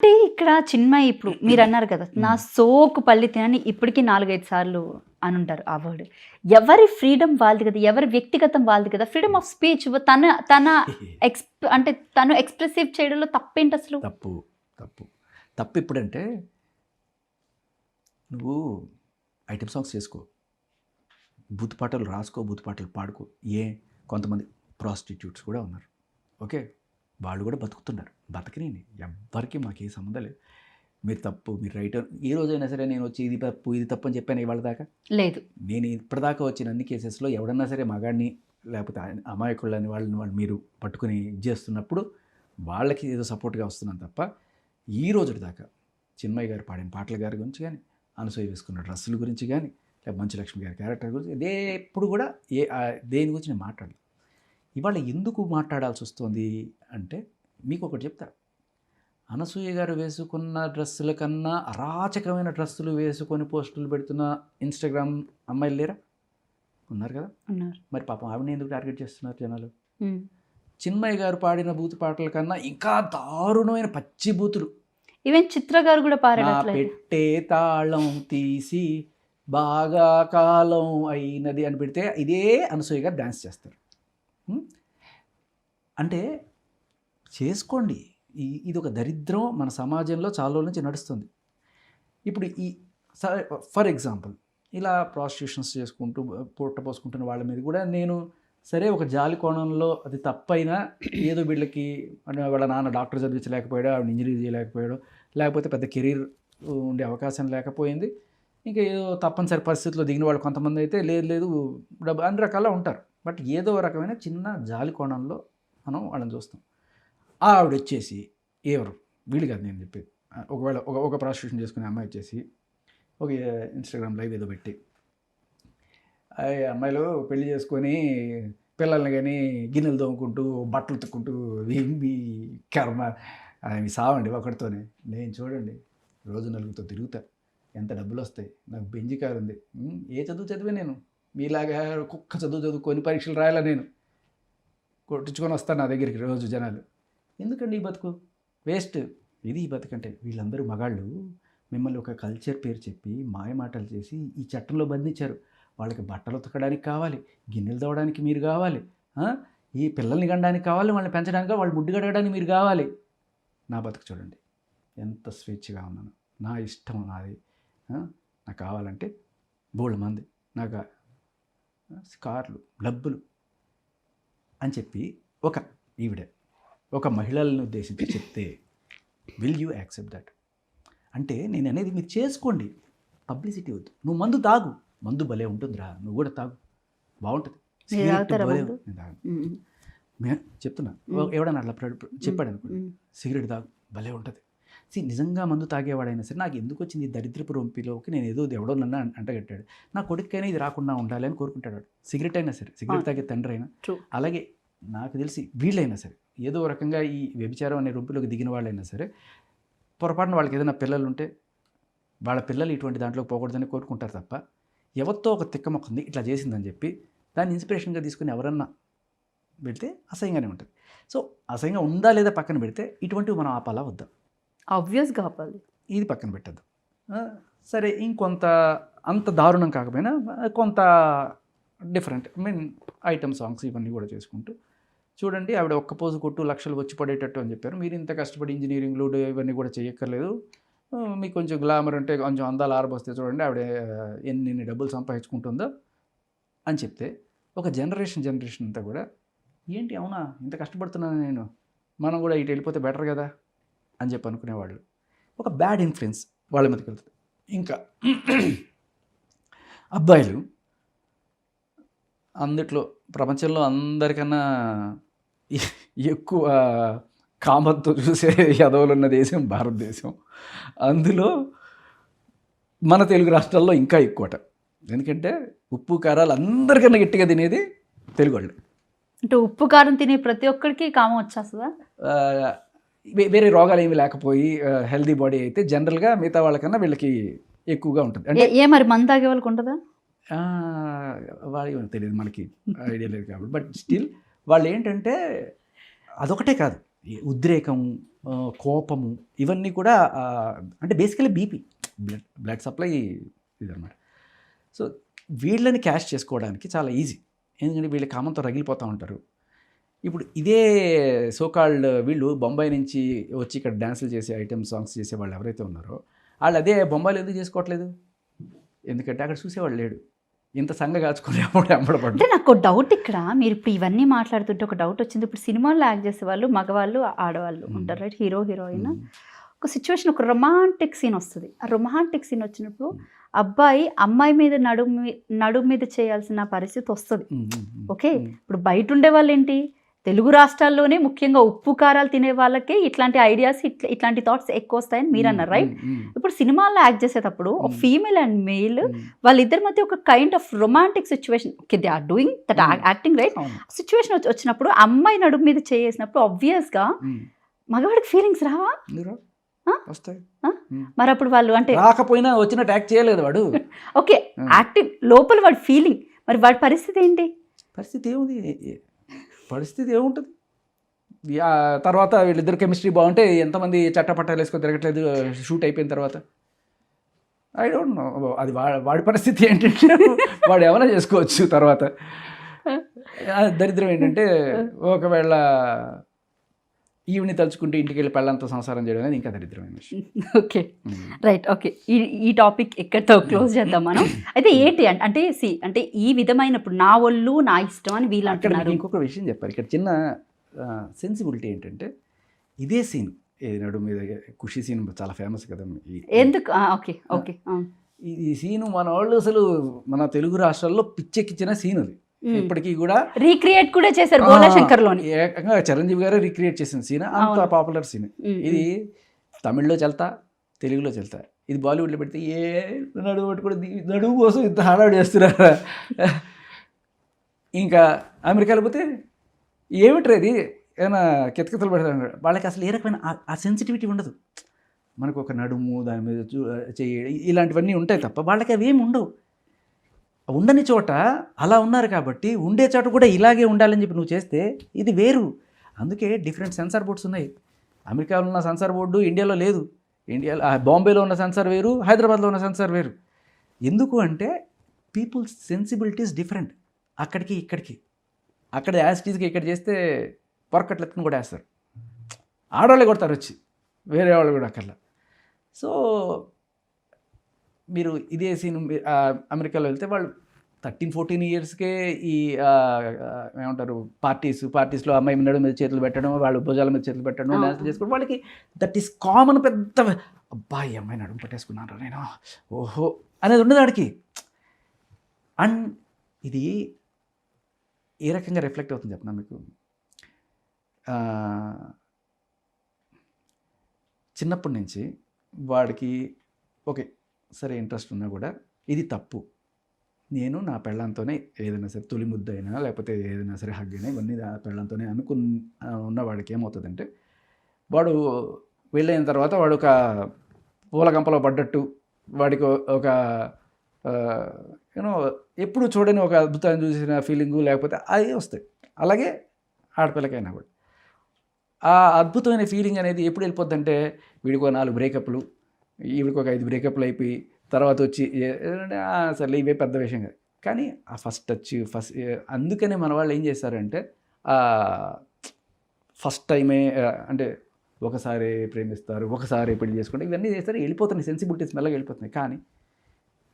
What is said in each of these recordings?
అంటే ఇక్కడ చిన్మయి ఇప్పుడు మీరన్నారు కదా! నా సోకు పల్లి తినని ఇప్పటికి 4, 5 సార్లు అనుంటారు ఆ వర్డ్. ఎవరి ఫ్రీడమ్ వాళ్ళది కదా! ఎవరి వ్యక్తిగతం వాళ్ళది కదా! ఫ్రీడమ్ ఆఫ్ స్పీచ్ తన తన అంటే తను ఎక్స్‌ప్రెసివ్ చేయడంలో తప్పేంటసలు? తప్పు. తప్పు. తప్పు ఎప్పుడంటే నువ్వు ఐటెమ్ సాంగ్స్ చేసుకో. బూతు పాటలు రాసుకో, బూతు పాటలు పాడుకో. కొంతమంది ప్రాస్టిట్యూట్స్ కూడా ఉన్నారు. ఓకే. వాళ్ళు కూడా బతుకుతున్నారు. బతకనియండి. ఎవ్వరికీ మాకే సంబంధం లేదు. మీరు తప్పు, మీరు రైట్ ఏ రోజైనా సరే నేను వచ్చి ఇది తప్పు, ఇది తప్పు అని చెప్పాను ఇవాళ దాకా? లేదు. నేను ఇప్పటిదాకా వచ్చిన అన్ని కేసెస్‌లో ఎవడన్నా సరే మగాడిని లేకపోతే అమాయకులని వాళ్ళు మీరు పట్టుకొని ఇది చేస్తున్నప్పుడు వాళ్ళకి ఏదో సపోర్ట్‌గా వస్తున్నాను తప్ప ఈ రోజుటి దాకా చిన్మయి గారు పాడిన పాటల గారి గురించి కానీ, అనసూయ వేసుకున్న డ్రెస్సుల గురించి కానీ, లేకపోతే మంచులక్ష్మి గారి క్యారెక్టర్ గురించి ఎప్పుడు కూడా దేని గురించి నేను మాట్లాడలేదు. ఇవాళ ఎందుకు మాట్లాడాల్సి వస్తుంది అంటే మీకు ఒకటి చెప్తా. అనసూయ గారు వేసుకున్న డ్రెస్సుల కన్నా అరాచకమైన డ్రెస్సులు వేసుకొని పోస్టులు పెడుతున్న ఇన్స్టాగ్రామ్ అమ్మాయిలు లేరా? ఉన్నారు కదా. మరి పాపం ఆవిడని ఎందుకు టార్గెట్ చేస్తున్నారు జనాలు? చిన్మయి గారు పాడిన బూతు పాటల కన్నా ఇంకా దారుణమైన పచ్చి బూతులు. ఈవెన్ చిత్ర గారు కూడా నా పెట్టే తాళం తీసి బాగా కాలం అయినది అని పెడితే ఇదే అనసూయ గారు డ్యాన్స్ చేస్తారు. అంటే చేసుకోండి. ఇది ఒక దరిద్రం మన సమాజంలో చాలా రోజుల నుంచి నడుస్తుంది. ఇప్పుడు ఫర్ ఎగ్జాంపుల్ ఇలా ప్రాస్టిట్యూషన్స్ చేసుకుంటూ పొట్ట పోసుకుంటున్న వాళ్ళ మీద కూడా నేను సరే ఒక జాలి కోణంలో అది తప్పైనా ఏదో వీళ్ళకి వాళ్ళ నాన్న డాక్టర్ చదివించలేకపోయాడు, ఆవిడ ఇంజనీరింగ్ చేయలేకపోయాడు, లేకపోతే పెద్ద కెరీర్ ఉండే అవకాశం లేకపోయింది, ఇంకా ఏదో తప్పనిసరి పరిస్థితుల్లో దిగిన వాళ్ళు కొంతమంది అయితే లేదు డబ్బు అన్ని రకాల ఉంటారు. బట్ ఏదో రకమైన చిన్న జాలి కోణంలో మనం వాళ్ళని చూస్తాం. ఆవిడ వచ్చేసి ఎవరు వీళ్ళు కాదు నేను చెప్పేది. ఒకవేళ ఒక ప్రాస్టిట్యూషన్ చేసుకునే అమ్మాయి వచ్చేసి ఒక ఇన్స్టాగ్రామ్ లైవ్ ఏదో పెట్టి అమ్మాయిలు పెళ్లి చేసుకొని పిల్లల్ని కానీ గిన్నెలు తోముకుంటూ బట్టలు ఉతుక్కుంటూ మీ కర్మ మీ సావండి ఒకటితోనే. నేను చూడండి రోజు నలుగురితో తిరుగుతా, ఎంత డబ్బులు వస్తాయి, నాకు బెంజి కారు ఉంది, ఏ చదువు చదివే నేను మీలాగా కుక్క చదువుకొని పరీక్షలు రాయాలా నేను కొట్టించుకొని వస్తాను నా దగ్గరికి రోజు జనాలు. ఎందుకండి ఈ బతుకు వేస్ట్? ఇది ఈ బతుకంటే. వీళ్ళందరూ మగాళ్ళు మిమ్మల్ని ఒక కల్చర్ పేరు చెప్పి మాయ మాటలు చేసి ఈ చట్టంలో బంధించారు. వాళ్ళకి బట్టలు ఉతకడానికి కావాలి, గిన్నెలు తవ్వడానికి మీరు కావాలి, ఈ పిల్లల్ని గనడానికి కావాలి, వాళ్ళని పెంచడానికి, వాళ్ళు ముడ్డు గడగడానికి మీరు కావాలి. నా బతుకు చూడండి ఎంత స్వేచ్ఛగా ఉన్నాను. నా ఇష్టం నాది. నాకు కావాలంటే బోల్డ్ మంది నాకు కార్లు డబ్బులు అని చెప్పి ఒక మహిళలను ఉద్దేశించి చెప్తే విల్ యూ యాక్సెప్ట్ దట్? అంటే నేను అనేది మీరు చేసుకోండి, పబ్లిసిటీ వద్దు. నువ్వు మందు తాగు, మందు భలే ఉంటుందిరా, నువ్వు కూడా తాగు, బాగుంటుంది. చెప్తున్నా, ఎవడన్నా అట్లా చెప్పాడు అనుకో, సిగరెట్ తాగు భలే ఉంటుంది. నిజంగా మందు తాగేవాడైనా సరే నాకు ఎందుకు వచ్చింది దరిద్రపు రొంపిలోకి, నేను ఏదో ఎవడో నన్ను అంటగట్టాడు, నా కొడుకైనా ఇది రాకుండా ఉండాలి అని కోరుకుంటాడు వాడు. సిగరెట్ అయినా సరే, సిగరెట్ తాగే తండ్రి అయినా అలాగే నాకు తెలిసి వీళ్ళైనా సరే ఏదో రకంగా ఈ వ్యభిచారం అనే రొంపిలోకి దిగిన వాళ్ళైనా సరే పొరపాటున వాళ్ళకి ఏదైనా పిల్లలు ఉంటే వాళ్ళ పిల్లలు ఇటువంటి దాంట్లోకి పోకూడదని కోరుకుంటారు తప్ప ఎవరితో ఒక తిక్క మొక్కంది ఇట్లా చేసిందని చెప్పి దాన్ని ఇన్స్పిరేషన్గా తీసుకుని ఎవరన్నా పెడితే అసహ్యంగానే ఉంటుంది. సో అసహ్యంగా ఉందా లేదా పక్కన పెడితే ఇటువంటివి మనం ఆపాలా వద్దా? ఆబ్వియస్గా ఆపాలి. ఇది పక్కన పెట్టద్దు. సరే ఇంకొంత అంత దారుణం కాకపోయినా కొంత డిఫరెంట్ ఐటమ్ సాంగ్స్ ఇవన్నీ కూడా చేసుకుంటూ చూడండి. ఆవిడ ఒక్క పోజు కొట్టు లక్షలు వచ్చి పడేటట్టు అని చెప్పారు. మీరు ఇంత కష్టపడి ఇంజనీరింగ్లు ఇవన్నీ కూడా చేయక్కర్లేదు, మీకు కొంచెం గ్లామర్ అంటే కొంచెం అందాలు ఆరబోస్తే చూడండి ఆవిడ ఎన్ని డబ్బులు సంపాదించుకుంటుందో అని చెప్తే ఒక జనరేషన్ అంతా కూడా ఏంటి అవునా ఇంత కష్టపడుతున్నాను నేను, మనం కూడా ఇటు వెళ్ళిపోతే బెటర్ కదా అని చెప్పి అనుకునేవాళ్ళు. ఒక బ్యాడ్ ఇన్ఫ్లుయెన్స్ వాళ్ళ మీదకి వెళ్తుంది. ఇంకా అబ్బాయిలు అందుట్లో ప్రపంచంలో అందరికన్నా ఎక్కువ కామంతో చూసే యదవులు ఉన్న దేశం భారతదేశం. అందులో మన తెలుగు రాష్ట్రాల్లో ఇంకా ఎక్కువట. ఎందుకంటే ఉప్పు కారాలు అందరికన్నా గట్టిగా తినేది తెలుగు వాళ్ళు. అంటే ఉప్పు కారం తినే ప్రతి ఒక్కరికి కామం వచ్చేస్తుందా? వేరే రోగాలు ఏమి లేకపోయి హెల్దీ బాడీ అయితే జనరల్గా మిగతా వాళ్ళకన్నా వీళ్ళకి ఎక్కువగా ఉంటుంది. అంటే మరి మందు తాగే వాళ్ళకి ఉంటుందా? వాళ్ళు తెలియదు, మనకి ఐడియా లేదు కాబట్టి. బట్ స్టిల్ వాళ్ళు ఏంటంటే అదొకటే కాదు, ఉద్రేకం, కోపము ఇవన్నీ కూడా అంటే బేసికలీ బీపీ, బ్లడ్ సప్లై ఇదన్నమాట. సో వీళ్ళని క్యాష్ చేసుకోవడానికి చాలా ఈజీ, ఎందుకంటే వీళ్ళ కామంతో రగిలిపోతూ ఉంటారు. ఇప్పుడు ఇదే సోకాల్డ్ వీళ్ళు బొంబాయి నుంచి వచ్చి ఇక్కడ డ్యాన్సులు చేసే ఐటమ్ సాంగ్స్ చేసే వాళ్ళు ఎవరైతే ఉన్నారో వాళ్ళు అదే బొంబాయిలో ఎందుకు చేసుకోవట్లేదు? ఎందుకంటే అక్కడ చూసేవాళ్ళు లేడు, ఇంత సంఘ కాచుకునే అమ్మడపడ్డ. అంటే నాకు డౌట్ ఇక్కడ, మీరు ఇప్పుడు ఇవన్నీ మాట్లాడుతుంటే ఒక డౌట్ వచ్చింది. ఇప్పుడు సినిమాల్లో యాక్ట్ చేసే వాళ్ళు మగవాళ్ళు ఆడవాళ్ళు ఉంటారు, రైట్? Hero heroine. ఒక సిచ్యువేషన్, ఒక రొమాంటిక్ సీన్ వస్తుంది. ఆ రొమాంటిక్ సీన్ వచ్చినప్పుడు అబ్బాయి అమ్మాయి మీద నడుము మీద చేయాల్సిన పరిస్థితి వస్తుంది. ఓకే, ఇప్పుడు బయట ఉండే వాళ్ళు ఏంటి, తెలుగు రాష్ట్రాల్లోనే ముఖ్యంగా ఉప్పు కారాలు తినే వాళ్ళకే ఇట్లాంటి ఐడియాస్, ఇట్లాంటి థాట్స్ ఎక్కువ వస్తాయని మీరు అన్నారు, రైట్? ఇప్పుడు సినిమాల్లో యాక్ట్ చేసేటప్పుడు ఒక ఫీమేల్ అండ్ మేల్ వాళ్ళిద్దరి మధ్య ఒక kind of romantic situation, okay, they are doing that acting, right? Situation వచ్చినప్పుడు అమ్మాయి నడుము మీద చేసినప్పుడు ఆబ్వియస్గా మగవాడికి ఫీలింగ్స్ రావా? వస్తాయి. మరి అప్పుడు వాళ్ళు అంటే రాకపోయినా వచ్చినట్టు యాక్ట్ చేయలేదు వాడు. ఓకే, యాక్టింగ్ లోపల వాడి ఫీలింగ్, మరి వాడి పరిస్థితి ఏంటి? పరిస్థితి ఏముంటుంది? తర్వాత వీళ్ళిద్దరు కెమిస్ట్రీ బాగుంటే ఎంతమంది చట్టపట్టాలు వేసుకొని తిరగట్లేదు షూట్ అయిపోయిన తర్వాత? ఐ డోంట్ నో, అది వాడి పరిస్థితి ఏంటంటే వాడు ఏమైనా చేసుకోవచ్చు. తర్వాత దరిద్రం ఏంటంటే ఒకవేళ ఈవిని తలుచుకుంటే ఇంటికి వెళ్ళి పెళ్ళంతా సంసారం చేయడం అనేది ఇంకా దరిద్రమైన విషయం. Okay, right. ఓకే, ఈ టాపిక్ ఎక్కడితో క్లోజ్ చేద్దాం మనం. అయితే ఏంటి అంటే అంటే ఈ విధమైనప్పుడు నా ఒళ్ళు నా ఇష్టం అని వీళ్ళు అంటున్నారు. ఇంకొక విషయం చెప్పారు ఇక్కడ, చిన్న సెన్సిబిలిటీ ఏంటంటే ఇదే సీన్ నడు మీద ఖుషి సీన్ చాలా ఫేమస్ కదా ఎందుకు. ఓకే ఓకే, ఈ సీను మన వాళ్ళు అసలు మన తెలుగు రాష్ట్రాల్లో పిచ్చెక్కించిన సీన్ అది. ఇప్పటికీ కూడా రీక్రియేట్ కూడా చేశారు బోలాశంకర్లోని. ఏకంగా చిరంజీవి గారే రీక్రియేట్ చేసిన సీన్, అంత పాపులర్ సీన్ ఇది. తమిళ్లో చెల్తా, తెలుగులో చెల్తా. ఇది బాలీవుడ్లో పెడితే ఏ నడువు పట్టుకుని నడువు కోసం ఇంత హడావుడి చేస్తున్నారా? ఇంకా అమెరికాలో పోతే ఏమిట్రా ఇది, ఏమైనా కితకితలు పెడతారు. వాళ్ళకి అసలు ఏ రకమైన ఆ సెన్సిటివిటీ ఉండదు. మనకు ఒక నడుము, దాని మీద చెయ్యి, ఇలాంటివన్నీ ఉంటాయి తప్ప వాళ్ళకి అవి ఏమి ఉండవు. ఉండని చోట అలా ఉన్నారు కాబట్టి ఉండే చోట కూడా ఇలాగే ఉండాలని చెప్పి నువ్వు చేస్తే ఇది వేరు. అందుకే డిఫరెంట్ సెన్సార్ బోర్డ్స్ ఉన్నాయి. అమెరికాలో ఉన్న సెన్సార్ బోర్డు ఇండియాలో లేదు. బాంబేలో ఉన్న సెన్సార్ వేరు, హైదరాబాద్లో ఉన్న సెన్సార్ వేరు. ఎందుకు అంటే పీపుల్స్ సెన్సిబిలిటీస్ డిఫరెంట్. అక్కడికి ఇక్కడికి, అక్కడ యాసిటీస్కి ఇక్కడ చేస్తే పొరకట్లు ఎత్తుకుని కూడా వేస్తారు. ఆడవాళ్ళే కొడతారు వచ్చి, వేరే వాళ్ళు కూడా అక్కర్లా. సో మీరు ఇదే సీన్ అమెరికాలో వెళ్తే వాళ్ళు 13-14 ఇయర్స్కే ఈ ఏమంటారు పార్టీస్లో అమ్మాయి నడుము మీద చేతులు పెట్టడం, వాళ్ళు భుజాల మీద చేతులు పెట్టడం, డ్యాన్స్ చేసుకోవడం, వాళ్ళకి దట్ ఈస్ కామన్. పెద్ద అబ్బాయి అమ్మాయి నడుము పెట్టేసుకున్నాను నేను, ఓహో అనేది ఉండదు వాడికి. అండ్ ఇది ఏ రకంగా రిఫ్లెక్ట్ అవుతుంది చెప్పనా మీకు? చిన్నప్పటి నుంచి వాడికి ఓకే సరే ఇంట్రెస్ట్ ఉన్నా కూడా ఇది తప్పు, నేను నా పెళ్ళంతోనే ఏదైనా సరే తొలి ముద్ద అయినా లేకపోతే ఏదైనా సరే హగ్ అయినా ఇవన్నీ నా పెళ్ళంతోనే ఉన్నవాడికి ఏమవుతుందంటే వాడు వెళ్ళైన తర్వాత వాడు ఒక పూలగంపలో పడ్డట్టు, వాడికి ఒక యూనో ఎప్పుడు చూడని ఒక అద్భుతాన్ని చూసిన ఫీలింగు లేకపోతే అవి వస్తాయి. అలాగే ఆడపిల్లకైనా కూడా ఆ అద్భుతమైన ఫీలింగ్ అనేది ఎప్పుడు వెళ్ళిపోద్దంటే వీడికి ఒక 4 బ్రేకప్లు, ఈవిడికి ఒక 5 బ్రేకప్లు అయిపోయి తర్వాత వచ్చి సరే ఇవే పెద్ద విషయం కాదు. కానీ ఆ ఫస్ట్ టచ్ అందుకనే మన వాళ్ళు ఏం చేస్తారంటే ఫస్ట్ టైమే అంటే ఒకసారి ప్రేమిస్తారు, ఒకసారి పెళ్లి చేసుకుంటే ఇవన్నీ చేస్తారు, వెళ్ళిపోతున్నాయి, సెన్సిబిలిటీస్ మెల్లగా వెళ్ళిపోతున్నాయి. కానీ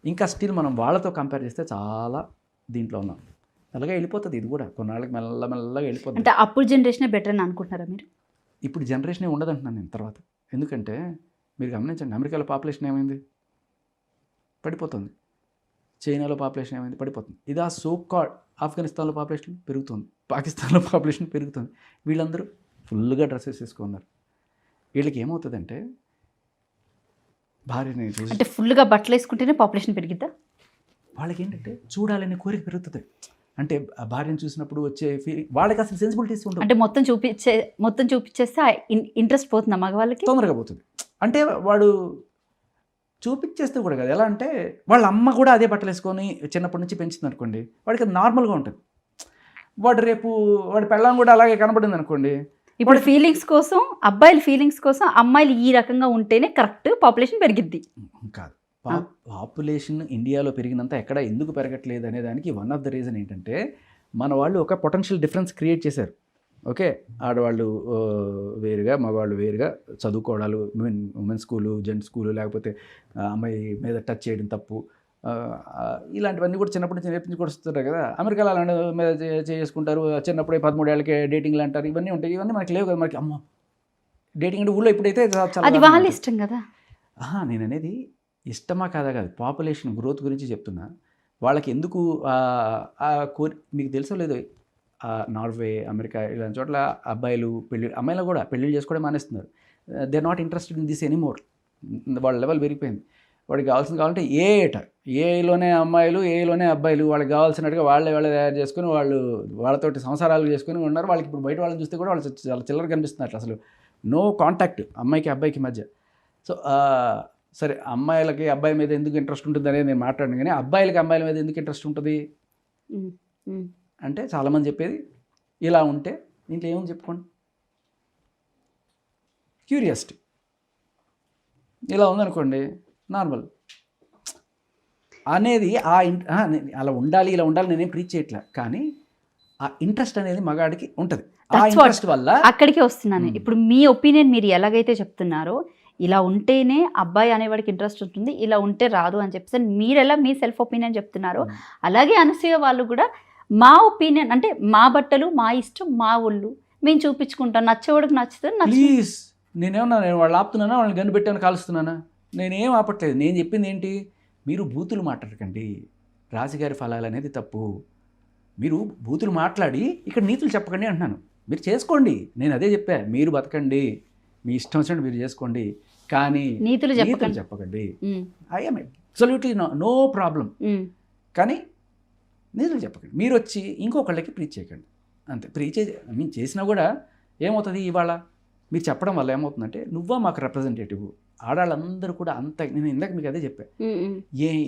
ఇంకా స్టిల్ మనం వాళ్ళతో కంపేర్ చేస్తే చాలా దీంట్లో ఉన్నాం. అలాగే వెళ్ళిపోతుంది ఇది కూడా కొన్నాళ్ళకి మెల్లగా వెళ్ళిపోతుంది. అంటే అప్పుడు జనరేషనే బెటర్ అని అనుకుంటున్నారా మీరు? ఇప్పుడు జనరేషనే ఉండదంటున్నాను నేను తర్వాత. ఎందుకంటే మీరు గమనించండి, అమెరికాలో పాపులేషన్ ఏమైంది? పడిపోతుంది. చైనాలో పాపులేషన్ ఏమైంది? పడిపోతుంది. ఇది ఆ సోకాల్డ్ ఆఫ్ఘనిస్తాన్లో పాపులేషన్ పెరుగుతుంది, పాకిస్తాన్లో పాపులేషన్ పెరుగుతుంది. వీళ్ళందరూ ఫుల్గా డ్రెస్సెస్ వేసుకున్నారు. వీళ్ళకి ఏమవుతుందంటే భార్యని చూసి అంటే ఫుల్గా బట్టలు వేసుకుంటేనే పాపులేషన్ పెరిగిద్దా? వాళ్ళకి ఏంటంటే చూడాలనే కోరిక పెరుగుతుంది. అంటే ఆ భార్యను చూసినప్పుడు వచ్చే ఫీలింగ్ వాళ్ళకి అసలు సెన్సిబిలిటీస్ ఉండవు. అంటే మొత్తం చూపించేస్తే ఇంట్రెస్ట్ పోతుందా మగవాళ్ళకి? తొందరగా పోతుంది. అంటే వాడు చూపించేస్తే కూడా కదా, ఎలా అంటే వాళ్ళ అమ్మ కూడా అదే బట్టలు వేసుకొని చిన్నప్పటి నుంచి పెంచింది అనుకోండి, వాడికి అది నార్మల్గా ఉంటుంది. వాడు రేపు వాడి పెళ్ళాం కూడా అలాగే కనబడింది అనుకోండి, ఇప్పుడు ఫీలింగ్స్ కోసం, అబ్బాయిల ఫీలింగ్స్ కోసం అమ్మాయిలు ఈ రకంగా ఉంటేనే కరెక్ట్ పాపులేషన్ పెరిగిద్ది. కాదు, పాపులేషన్ ఇండియాలో పెరిగినంత ఎక్కడ ఎందుకు పెరగట్లేదు అనే దానికి వన్ ఆఫ్ ద రీజన్ ఏంటంటే మన వాళ్ళు ఒక పొటెన్షియల్ డిఫరెన్స్ క్రియేట్ చేశారు. ఓకే, ఆడవాళ్ళు వేరుగా, మగవాళ్ళు వేరుగా చదువుకోవడాలు, ఉమెన్ స్కూలు, జెంట్స్ స్కూలు, లేకపోతే అమ్మాయి మీద టచ్ చేయడం తప్పు, ఇలాంటివన్నీ కూడా చిన్నప్పటి నుంచి నేర్పించి కూడా వస్తుంటారు కదా. అమెరికాలో అలాంటి మీద చేసుకుంటారు, చిన్నప్పుడే 13 ఏళ్ళకే డేటింగ్లు అంటారు, ఇవన్నీ ఉంటాయి. ఇవన్నీ మనకి లేవు కదా. మనకి అమ్మ డేటింగ్ అంటే ఊళ్ళో ఇప్పుడైతే అది వాళ్ళ ఇష్టం కదా. నేను అనేది ఇష్టమా కాదా కాదు, పాపులేషన్ గ్రోత్ గురించి చెప్తున్నా. వాళ్ళకి ఎందుకు మీకు తెలుసో లేదో, నార్వే, అమెరికా ఇలాంటి చోట్ల అబ్బాయిలు అమ్మాయిలు కూడా పెళ్ళిళ్ళు చేసుకోవడం మానేస్తున్నారు. They are not interested in this anymore. వాళ్ళ లెవెల్ పెరిగిపోయింది. వాడికి కావాల్సింది కావాలంటే ఏలోనే అమ్మాయిలు, ఏలోనే అబ్బాయిలు, వాళ్ళకి కావాల్సినట్టుగా వాళ్ళే తయారు చేసుకుని వాళ్ళతోటి సంసారాలు చేసుకుని ఉన్నారు. వాళ్ళకి ఇప్పుడు బయట వాళ్ళని చూస్తే కూడా వాళ్ళు చాలా చిల్లర కనిపిస్తున్నారు. అసలు నో కాంటాక్ట్ అమ్మాయికి అబ్బాయికి మధ్య. సో సరే, అమ్మాయిలకి అబ్బాయి మీద ఎందుకు ఇంట్రెస్ట్ ఉంటుంది అనేది నేను మాట్లాడను, కానీ అబ్బాయిలకి అమ్మాయిల మీద ఎందుకు ఇంట్రెస్ట్ ఉంటుంది అంటే చాలామంది చెప్పేది ఇలా ఉంటే దీంట్లో ఏమని చెప్పుకోండి, క్యూరియాసిటీ. ఇలా ఉందనుకోండి నార్మల్ అనేది అలా ఉండాలి, ఇలా ఉండాలి నేనేం ప్రీచ్ చేయట్లే, కానీ ఆ ఇంట్రెస్ట్ అనేది మగాడికి ఉంటుంది. ఆ ఇంట్రెస్ట్ వల్ల అక్కడికే వస్తున్నాను. ఇప్పుడు మీ ఒపీనియన్ మీరు ఎలాగైతే చెప్తున్నారో, ఇలా ఉంటేనే అబ్బాయి అనేవాడికి ఇంట్రెస్ట్ ఉంటుంది, ఇలా ఉంటే రాదు అని చెప్పేసి మీరు ఎలా మీ సెల్ఫ్ ఒపీనియన్ చెప్తున్నారో, అలాగే అనసూయ వాళ్ళు కూడా మా ఒపీనియన్ అంటే మా బట్టలు మా ఇష్టం, మా ఒళ్ళు మేము చూపించుకుంటాం, నచ్చేవాడికి నచ్చితే ప్లీజ్. నేనేమన్నా వాళ్ళు ఆపుతున్నానా, వాళ్ళని గన్ను పెట్టాను కాలుస్తున్నానా? నేనేం ఆపట్లేదు. నేను చెప్పింది ఏంటి, మీరు బూతులు మాట్లాడకండి, రాజుగారి ఫలాలు అనేది తప్పు. మీరు బూతులు మాట్లాడి ఇక్కడ నీతులు చెప్పకండి అంటున్నాను. మీరు చేసుకోండి, నేను అదే చెప్పా. మీరు బతకండి, మీ ఇష్టం వచ్చినట్టు మీరు చేసుకోండి, కానీ నీతులు చెప్పకండి. ఐఎమ్ అబ్సల్యూట్లీ నో ప్రాబ్లం, కానీ నీతులు చెప్పకండి. మీరు వచ్చి ఇంకొకళ్ళకి ప్రీచ్ చేయకండి, అంతే. ప్రీచ్ చేసినా కూడా ఏమవుతుంది, ఇవాళ మీరు చెప్పడం వల్ల ఏమవుతుందంటే, నువ్వా మాకు రిప్రజెంటేటివ్, ఆడాళ్ళందరూ కూడా అంత, నేను ఇందాక మీకు అదే చెప్పా,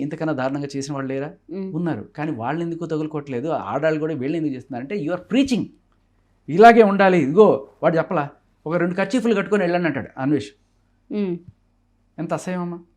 ఇంతకన్నా దారుణంగా చేసిన వాళ్ళు లేరా, ఉన్నారు. కానీ వాళ్ళు ఎందుకు తగులుకోవట్లేదు, ఆడాళ్ళు కూడా వీళ్ళు ఎందుకు చేస్తున్నారంటే, యు ఆర్ ప్రీచింగ్ ఇలాగే ఉండాలి. ఇదిగో వాడు చెప్పలా, ఒక 2 కర్చీఫ్లు కట్టుకొని వెళ్ళండి అంటాడు అన్వేష్. ఎంత అసహ్యమమ్మా.